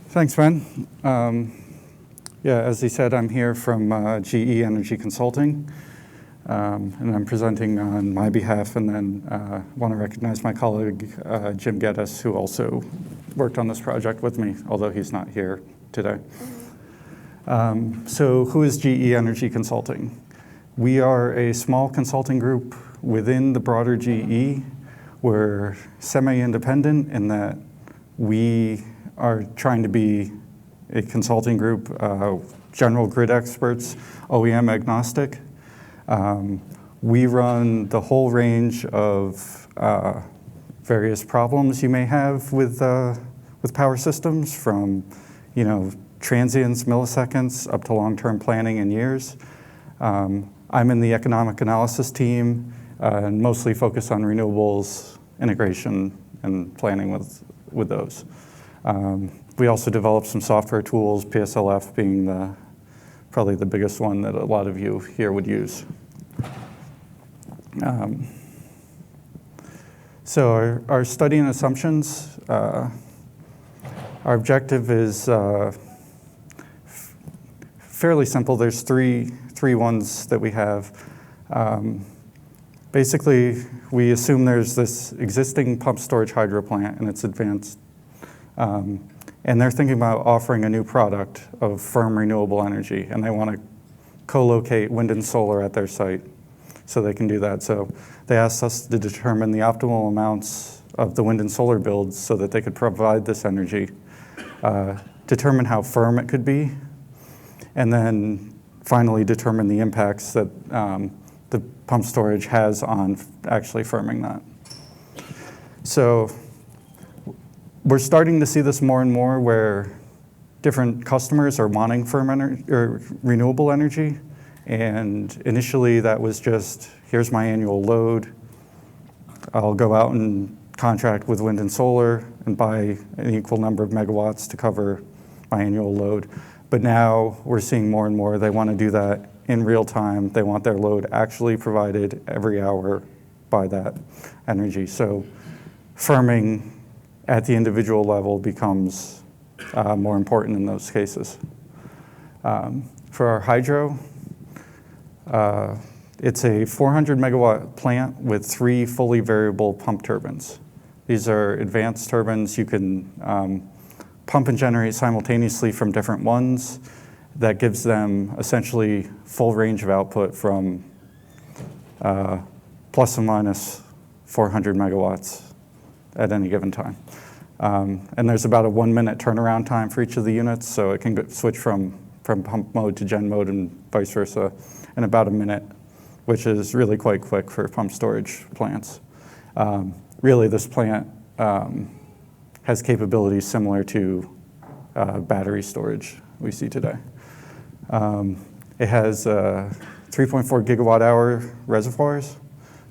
Thanks, Ben. Yeah, as he said, I'm here from GE Energy Consulting, and I'm presenting on my behalf, and then want to recognize my colleague, Jim Geddes, who also worked on this project with me, although he's not here today. So who is GE Energy Consulting? We are a small consulting group within the broader GE. We're semi-independent in that we are trying to be a consulting group, general grid experts, OEM agnostic. We run the whole range of various problems you may have with power systems, from transients, milliseconds, up to long-term planning in years. I'm in the economic analysis team and mostly focus on renewables integration and planning with those. We also develop some software tools, PSLF being probably the biggest one that a lot of you here would use. So our study and assumptions, our objective is fairly simple. There's three ones that we have. Basically, we assume there's this existing pump storage hydro plant and it's advanced. And they're thinking about offering a new product of firm renewable energy, and they want to co-locate wind and solar at their site so they can do that. So they asked us to determine the optimal amounts of the wind and solar builds so that they could provide this energy, determine how firm it could be, and then finally determine the impacts that the pump storage has on actually firming that. So we're starting to see this more and more where different customers are wanting firm or renewable energy. And initially that was just, here's my annual load. I'll go out and contract with wind and solar and buy an equal number of megawatts to cover my annual load. But now we're seeing more and more they want to do that in real time. They want their load actually provided every hour by that energy. So firming at the individual level becomes more important in those cases. For our hydro, it's a 400 megawatt plant with 3 fully variable pump turbines. These are advanced turbines. You can pump and generate simultaneously from different ones. That gives them essentially full range of output from plus or minus 400 megawatts at any given time. And there's about a 1-minute turnaround time for each of the units, so it can switch from pump mode to gen mode and vice versa in about a minute, which is really quite quick for pump storage plants. Really, this plant has capabilities similar to battery storage we see today. It has 3.4 gigawatt hour reservoirs,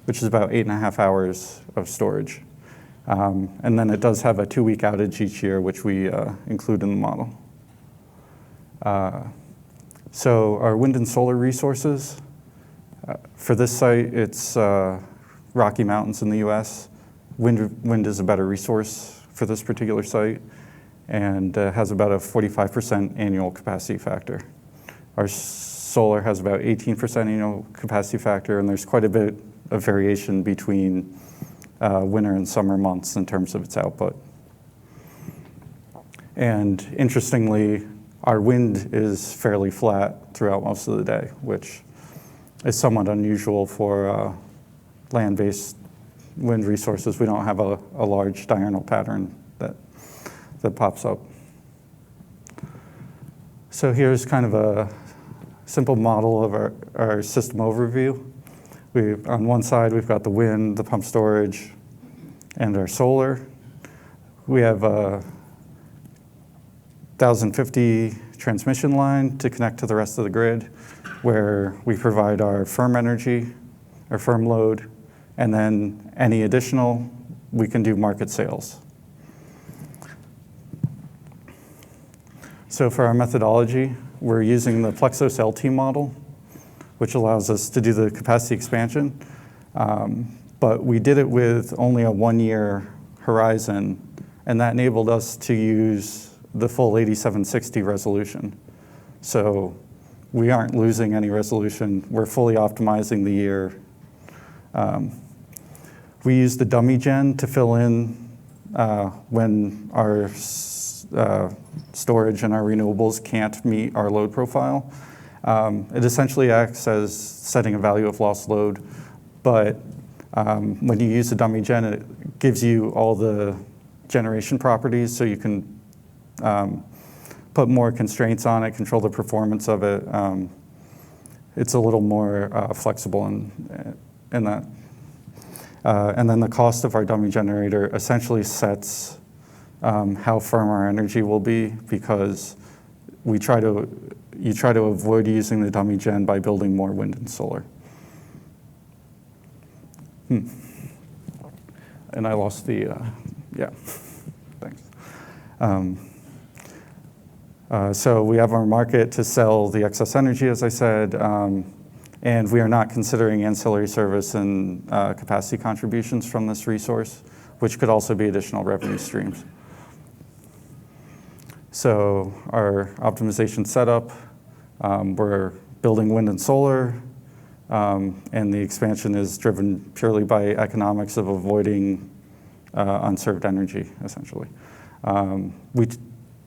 which is about 8.5 hours of storage. And then it does have a 2-week outage each year, which we include in the model. So our wind and solar resources, for this site, it's Rocky Mountains in the US. Wind is a better resource for this particular site and has about a 45% annual capacity factor. Our solar has about 18% annual capacity factor, and there's quite a bit of variation between winter and summer months in terms of its output. And interestingly, our wind is fairly flat throughout most of the day, which is somewhat unusual for land-based wind resources. We don't have a large diurnal pattern that pops up. So here's kind of a simple model of our system overview. On one side, we've got the wind, the pump storage, and our solar. We have a 1050 transmission line to connect to the rest of the grid, where we provide our firm energy, our firm load, and then any additional, we can do market sales. So for our methodology, we're using the Plexos LT model, which allows us to do the capacity expansion. But we did it with only a 1-year horizon, and that enabled us to use the full 8760 resolution. So we aren't losing any resolution. We're fully optimizing the year. We use the dummy gen to fill in when our storage and our renewables can't meet our load profile. It essentially acts as setting a value of lost load, but when you use the dummy gen, it gives you all the generation properties, so you can put more constraints on it, control the performance of it. It's a little more flexible in that. And then the cost of our dummy generator essentially sets how firm our energy will be, because you try to avoid using the dummy gen by building more wind and solar. And I lost the, yeah, thanks. So we have our market to sell the excess energy, as I said, and we are not considering ancillary service and capacity contributions from this resource, which could also be additional revenue streams. So our optimization setup, we're building wind and solar, and the expansion is driven purely by economics of avoiding unserved energy, essentially. We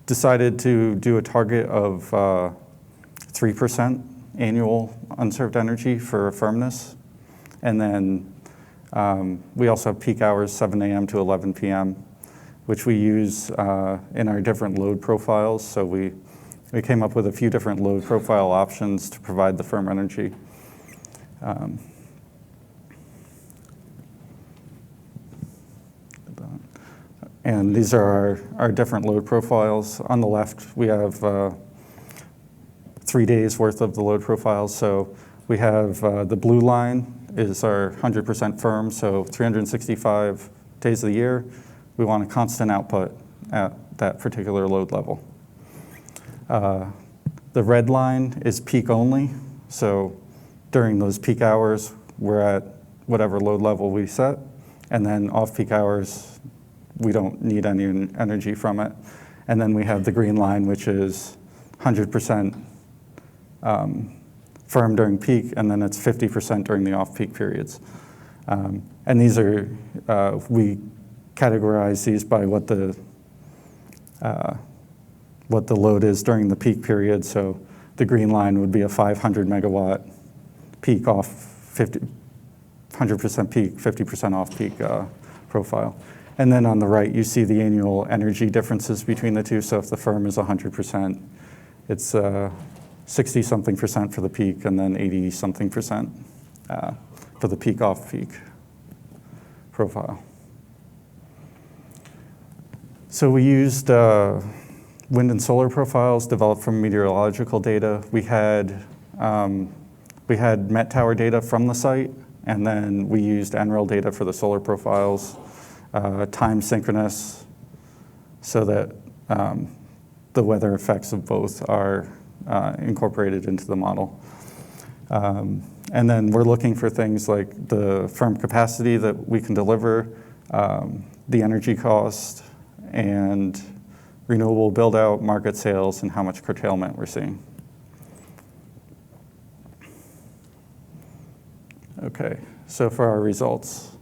decided to do a target of 3% annual unserved energy for Firmness. And then we also have peak hours, 7 a.m. to 11 p.m., which we use in our different load profiles. So we came up with a few different load profile options to provide the firm energy. And these are our different load profiles. On the left, we have 3 days worth of the load profiles. So we have the blue line is our 100% firm, so 365 days of the year. We want a constant output at that particular load level. The red line is peak only. So during those peak hours, we're at whatever load level we set. And then off-peak hours, we don't need any energy from it. And then we have the green line, which is 100% firm during peak, and then it's 50% during the off-peak periods. And these are, we categorize these by what the load is during the peak period. So the green line would be a 500 megawatt peak off 100% peak, 50% off peak profile. And then on the right, you see the annual energy differences between the two. So if the firm is 100%, it's 60-something% for the peak, and then 80-something% for the peak off peak profile. So we used wind and solar profiles developed from meteorological data. We had Met Tower data from the site, and then we used NREL data for the solar profiles, time synchronous, so that the weather effects of both are incorporated into the model. And then we're looking for things like the firm capacity that we can deliver, the energy cost, and renewable build-out, market sales, and how much curtailment we're seeing. Okay, so for our results.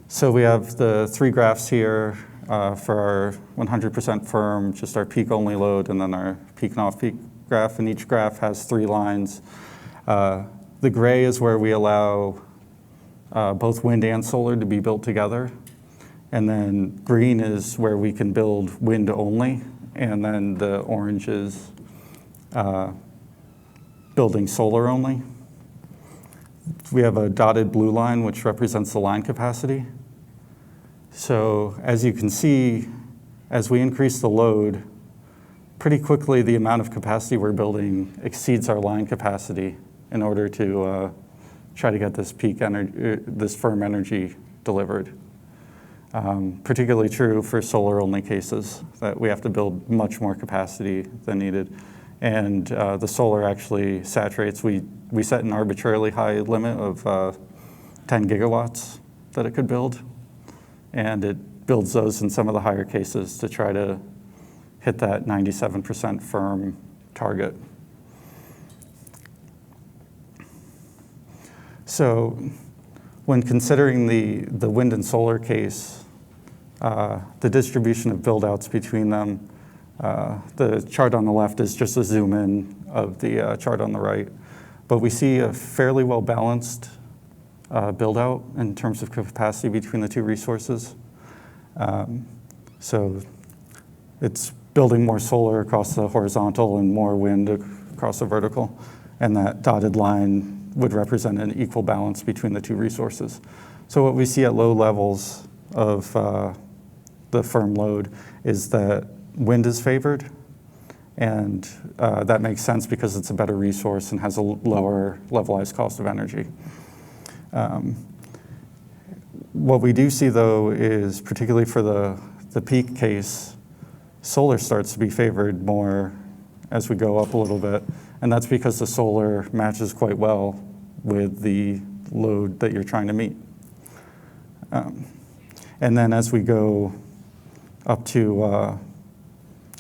So we have the 3 graphs here for our 100% firm, just our peak-only load, and then our peak and off-peak graph, and each graph has 3 lines. The gray is where we allow both wind and solar to be built together. And then green is where we can build wind only, and then the orange is building solar only. We have a dotted blue line, which represents the line capacity. So as you can see, as we increase the load, pretty quickly the amount of capacity we're building exceeds our line capacity in order to try to get this peak energy, this firm energy delivered. Particularly true for solar-only cases, that we have to build much more capacity than needed. And the solar actually saturates. We set an arbitrarily high limit of 10 gigawatts that it could build, and it builds those in some of the higher cases to try to hit that 97% firm target. So when considering the wind and solar case, the distribution of build-outs between them, the chart on the left is just a zoom in of the chart on the right. But we see a fairly well-balanced build-out in terms of capacity between the two resources. So it's building more solar across the horizontal and more wind across the vertical. And that dotted line would represent an equal balance between the two resources. So what we see at low levels of the firm load is that wind is favored, and that makes sense because it's a better resource and has a lower levelized cost of energy. What we do see, though, is particularly for the peak case, solar starts to be favored more as we go up a little bit, and that's because the solar matches quite well with the load that you're trying to meet. And then as we go up to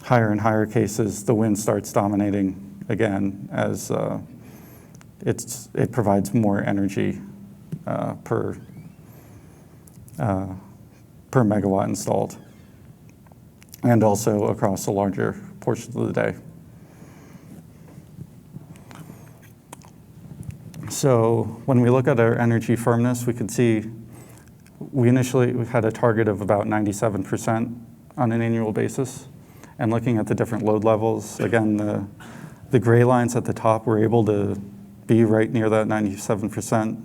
higher and higher cases, the wind starts dominating again as it provides more energy per megawatt installed, and also across a larger portion of the day. So when we look at our energy firmness, we can see we initially had a target of about 97% on an annual basis. And looking at the different load levels, again, the gray lines at the top were able to be right near that 97%,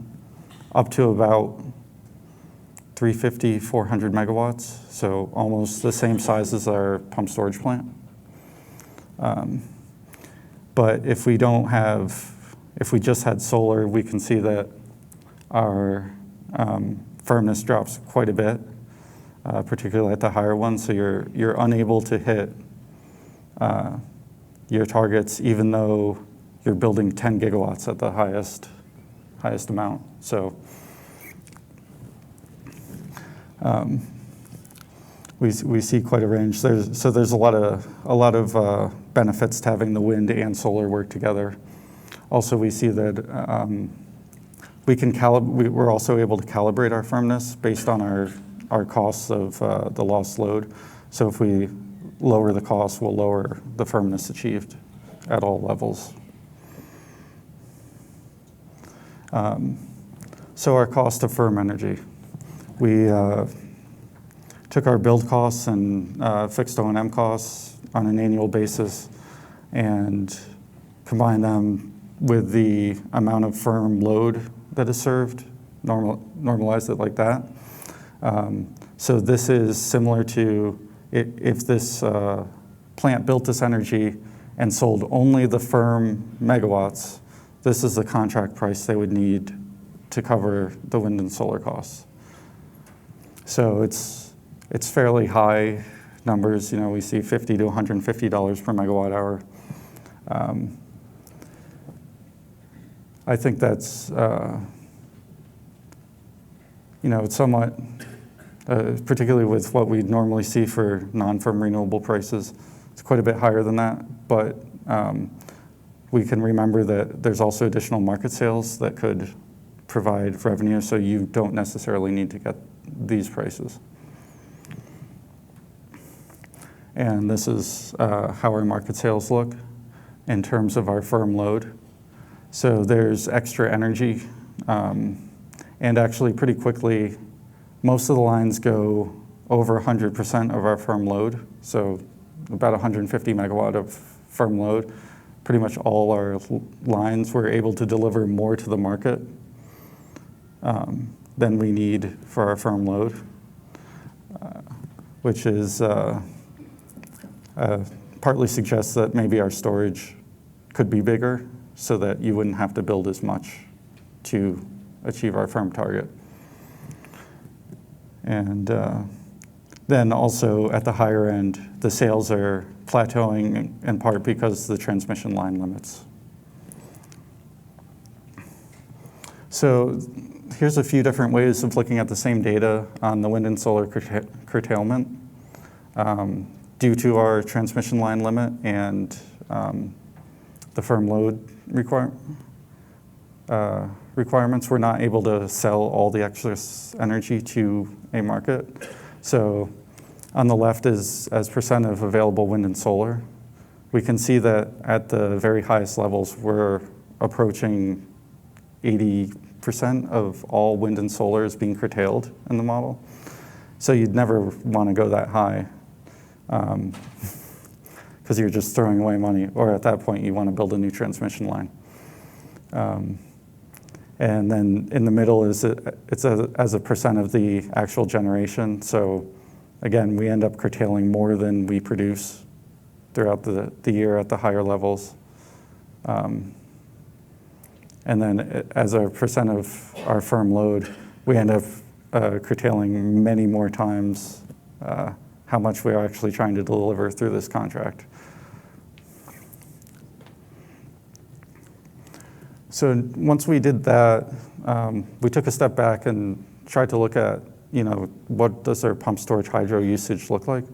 up to about 350, 400 megawatts, so almost the same size as our pump storage plant. But if we just had solar, we can see that our firmness drops quite a bit, particularly at the higher ones. So you're unable to hit your targets, even though you're building 10 gigawatts at the highest amount. So we see quite a range. There's a lot of benefits to having the wind and solar work together. Also, we see that we're also able to calibrate our firmness based on our costs of the lost load. So if we lower the cost, we'll lower the firmness achieved at all levels. So our cost of firm energy. We took our build costs and fixed O&M costs on an annual basis and combined them with the amount of firm load that is served, normalize it like that. So this is similar to if this plant built this energy and sold only the firm megawatts, this is the contract price they would need to cover the wind and solar costs. So it's fairly high numbers. You know, we see $50 to $150 per megawatt hour. I think that's, it's somewhat, particularly with what we normally see for non-firm renewable prices, it's quite a bit higher than that. But we can remember that there's also additional market sales that could provide revenue, so you don't necessarily need to get these prices. And this is how our market sales look in terms of our firm load. So there's extra energy, and actually pretty quickly, most of the lines go over 100% of our firm load, so about 150 megawatt of firm load. Pretty much all our lines were able to deliver more to the market than we need for our firm load, which is partly suggests that maybe our storage could be bigger so that you wouldn't have to build as much to achieve our firm target. And then also at the higher end, the sales are plateauing in part because the transmission line limits. So Here's a few different ways of looking at the same data on the wind and solar curtailment. Due to our transmission line limit and the firm load requirements, we're not able to sell all the excess energy to a market. So on the left is as percent of available wind and solar. We can see that at the very highest levels, we're approaching 80% of all wind and solar is being curtailed in the model. So you'd never want to go that high because you're just throwing away money, or at that point you want to build a new transmission line. And then in the middle is it's as a percent of the actual generation. So again, we end up curtailing more than we produce throughout the year at the higher levels. And then as a percent of our firm load, we end up curtailing many more times how much we are actually trying to deliver through this contract. So once we did that, we took a step back and tried to look at, what does our pump storage hydro usage look like?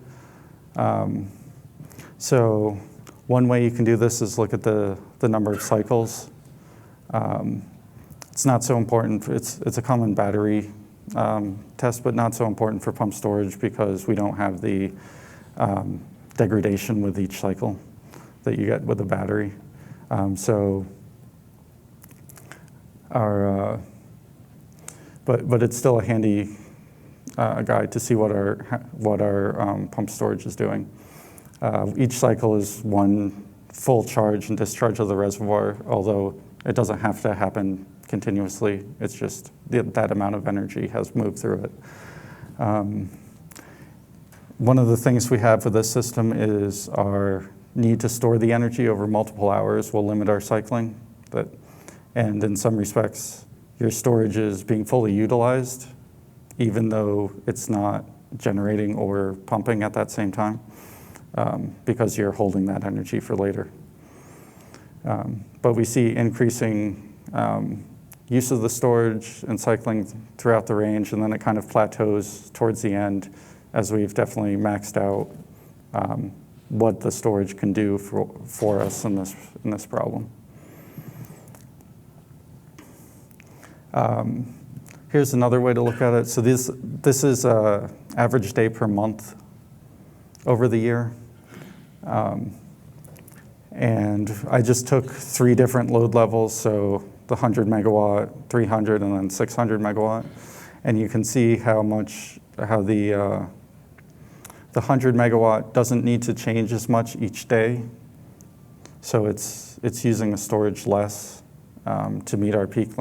So one way you can do this is look at the number of cycles. It's not so important. It's a common battery test, but not so important for pump storage because we don't have the degradation with each cycle that you get with a battery. But it's still a handy guide to see what our pump storage is doing. Each cycle is one full charge and discharge of the reservoir, although it doesn't have to happen continuously. It's just that amount of energy has moved through it. One of the things we have for this system is our need to store the energy over multiple hours will limit our cycling. And in some respects, your storage is being fully utilized, even though it's not generating or pumping at that same time, because you're holding that energy for later. But we see increasing use of the storage and cycling throughout the range, and then it kind of plateaus towards the end as we've definitely maxed out what the storage can do for us in this problem. Here's another way to look at it. So this is average day per month over the year. And I just took 3 different load levels, so the 100 megawatt, 300, and then 600 megawatt. And you can see how the 100 megawatt doesn't need to change as much each day. So it's using the storage less to meet our peak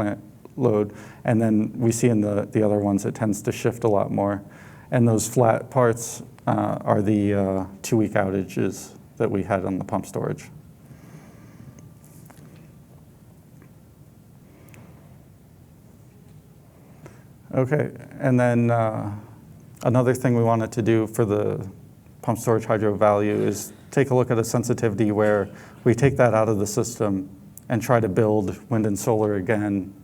load. And then we see in the other ones, it tends to shift a lot more. And those flat parts are the 2-week outages that we had on the pump storage. Okay, and then another thing we wanted to do for the pump storage hydro value is take a look at a sensitivity where we take that out of the system and try to build wind and solar again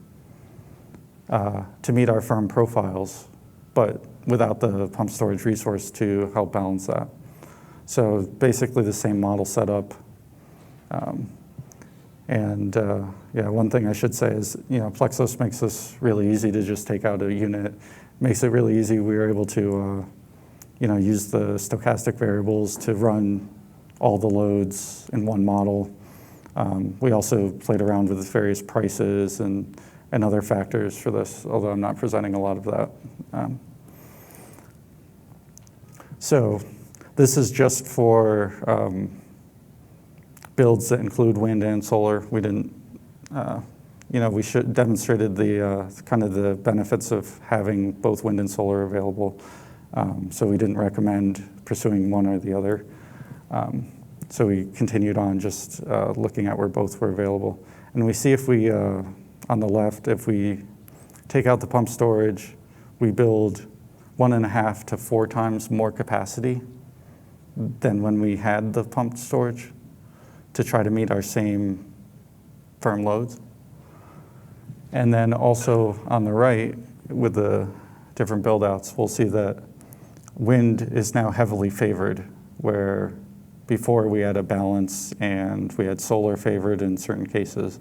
to meet our firm profiles, but without the pump storage resource to help balance that. So basically the same model setup. One thing I should say is, Plexos makes this really easy to just take out a unit. Makes it really easy. We were able to, use the stochastic variables to run all the loads in one model. We also played around with various prices and other factors for this, although I'm not presenting a lot of that. So this is just for builds that include wind and solar. We didn't, we demonstrated the kind of the benefits of having both wind and solar available. So we didn't recommend pursuing one or the other. So we continued on just looking at where both were available. And we see if we, on the left, if we take out the pump storage, we build 1.5 to 4 times more capacity than when we had the pumped storage to try to meet our same firm loads. And then also on the right, with the different build-outs, we'll see that wind is now heavily favored, where before we had a balance and we had solar favored in certain cases.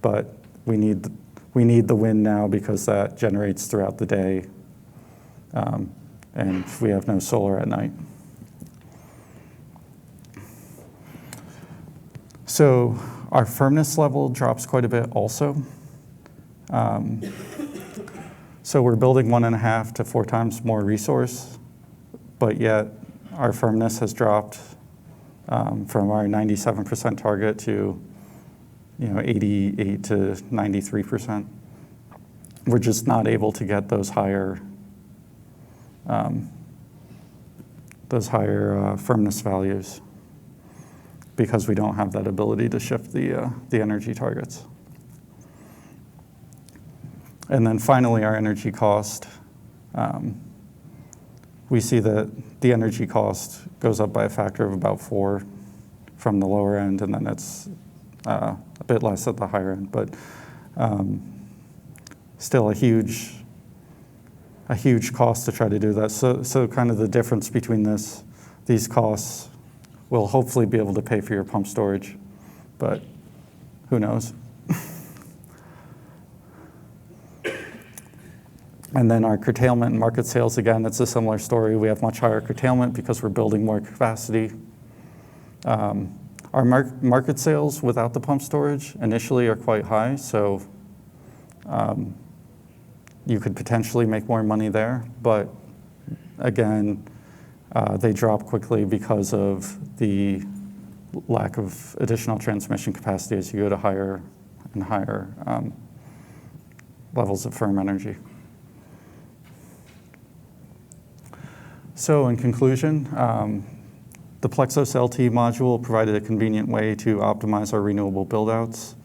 But we need the wind now because that generates throughout the day, and we have no solar at night. So our firmness level drops quite a bit also. So we're building 1.5 to 4 times more resource, but yet our firmness has dropped from our 97% target to 88 to 93%. We're just not able to get those higher firmness values because we don't have that ability to shift the energy targets. And then finally, our energy cost. We see that the energy cost goes up by a factor of about 4 from the lower end, and then it's a bit less at the higher end, but still a huge cost to try to do that. So kind of the difference between these costs will hopefully be able to pay for your pump storage, but who knows? And then our curtailment and market sales, again, it's a similar story. We have much higher curtailment because we're building more capacity. Our market sales without the pump storage initially are quite high, so you could potentially make more money there. But again, they drop quickly because of the lack of additional transmission capacity as you go to higher and higher levels of firm energy. So in conclusion, the Plexos LT module provided a convenient way to optimize our renewable build-outs,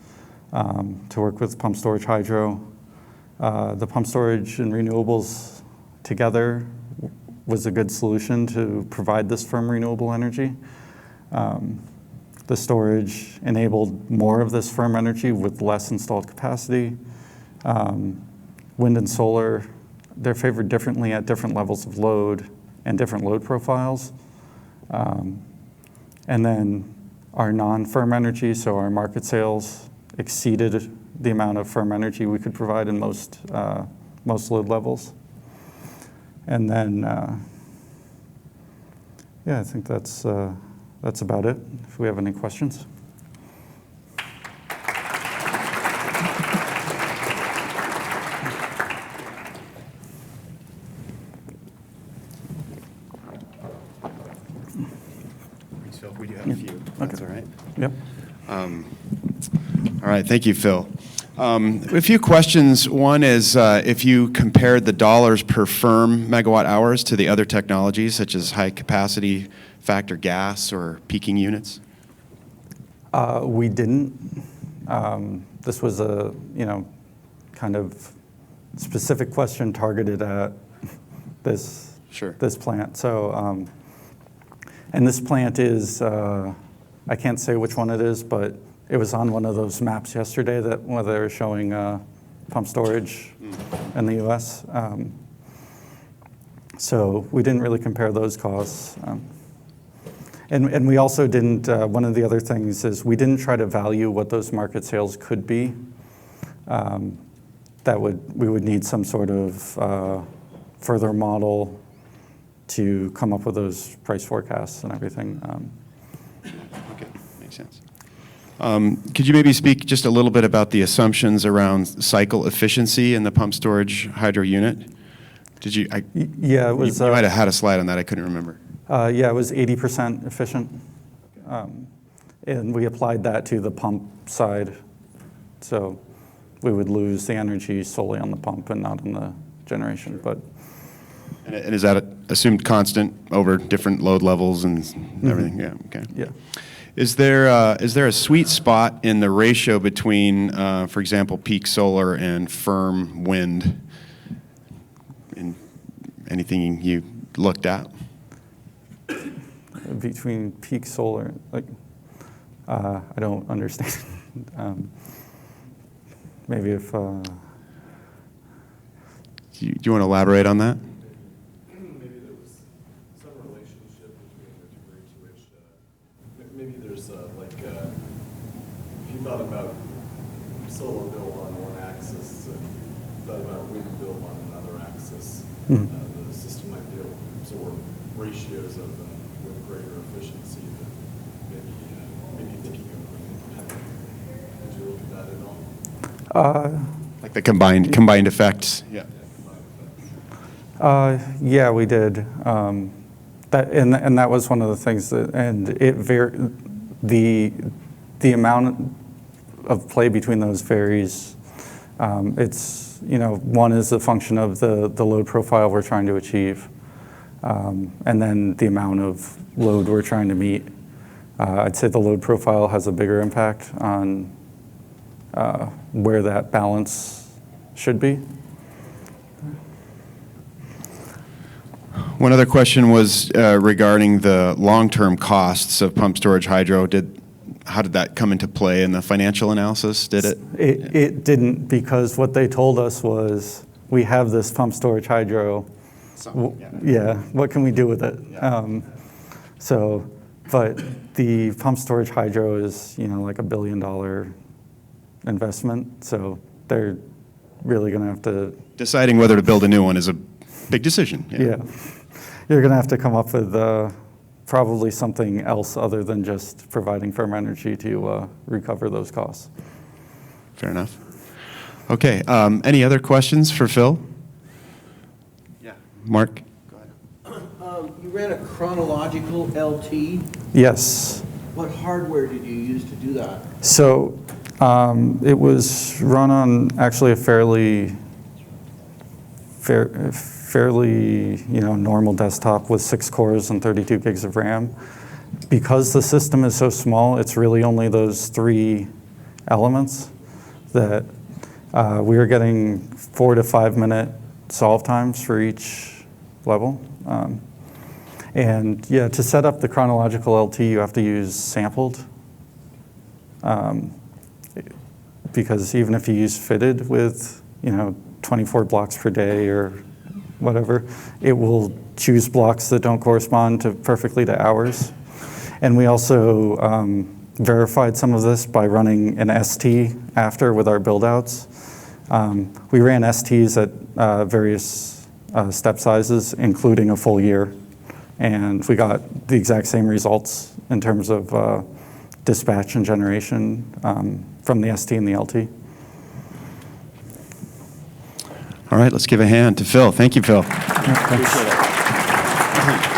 to work with pump storage hydro. The pump storage and renewables together was a good solution to provide this firm renewable energy. The storage enabled more of this firm energy with less installed capacity. Wind and solar, they're favored differently at different levels of load and different load profiles. And then our non-firm energy, so our market sales, exceeded the amount of firm energy we could provide in most load levels. And then, I think that's about it. If we have any questions. We do have a few. That's all right. Yep. All right. Thank you, Phil. A few questions. One is if you compared the dollars per firm megawatt hours to the other technologies, such as high capacity factor gas or peaking units? We didn't. This was a kind of specific question targeted at this plant. So, and this plant is, I can't say which one it is, but it was on one of those maps yesterday where they were showing pump storage in the U.S. So we didn't really compare those costs. And we also didn't, one of the other things is we didn't try to value what those market sales could be. We would need some sort of further model to come up with those price forecasts and everything. Okay, makes sense. Could you maybe speak just a little bit about the assumptions around cycle efficiency in the pump storage hydro unit? Did you? Yeah, it was. You might have had a slide on that. I couldn't remember. Yeah, it was 80% efficient, and we applied that to the pump side, so we would lose the energy solely on the pump and not on the generation. But and is that assumed constant over different load levels and everything? Yeah. Okay. Yeah. Is there a sweet spot in the ratio between, for example, peak solar and firm wind? In anything you looked at? Between peak solar, I don't understand. maybe if, Do you want to elaborate on that? Maybe there was some relationship between the degree to which, maybe there's if you thought about solar build on one axis, thought about wind build on another axis, the system might be able to absorb ratios of with greater efficiency than maybe thinking of wind. Did you look at that at all? Like the combined effects? Yeah. Yeah, we did. That was one of the things that, and the amount of play between those varies. It's, one is a function of the load profile we're trying to achieve, and then the amount of load we're trying to meet. I'd say the load profile has a bigger impact on where that balance should be. One other question was regarding the long-term costs of pump storage hydro. How did that come into play in the financial analysis? Did it? It didn't, because what they told us was, we have this pump storage hydro. What can we do with it? Yeah. But the pump storage hydro is, like $1 billion investment. So they're really going to have to. Deciding whether to build a new one is a big decision. Yeah. You're going to have to come up with probably something else other than just providing firm energy to recover those costs. Fair enough. Okay. Any other questions for Phil? Yeah. Mark? Go ahead. You ran a chronological LT. Yes. What hardware did you use to do that? So it was run on actually a fairly normal desktop with 6 cores and 32 gigs of RAM. Because the system is so small, it's really only those 3 elements that we were getting 4 to 5 minute solve times for each level. And yeah, to set up the chronological LT, you have to use sampled. Because even if you use fitted with, 24 blocks per day or whatever, it will choose blocks that don't correspond perfectly to hours. And we also verified some of this by running an ST after with our build-outs. We ran STs at various step sizes, including a full year. And we got the exact same results in terms of dispatch and generation from the ST and the LT. All right, let's give a hand to Phil. Thank you, Phil. Yeah, thanks. Appreciate it.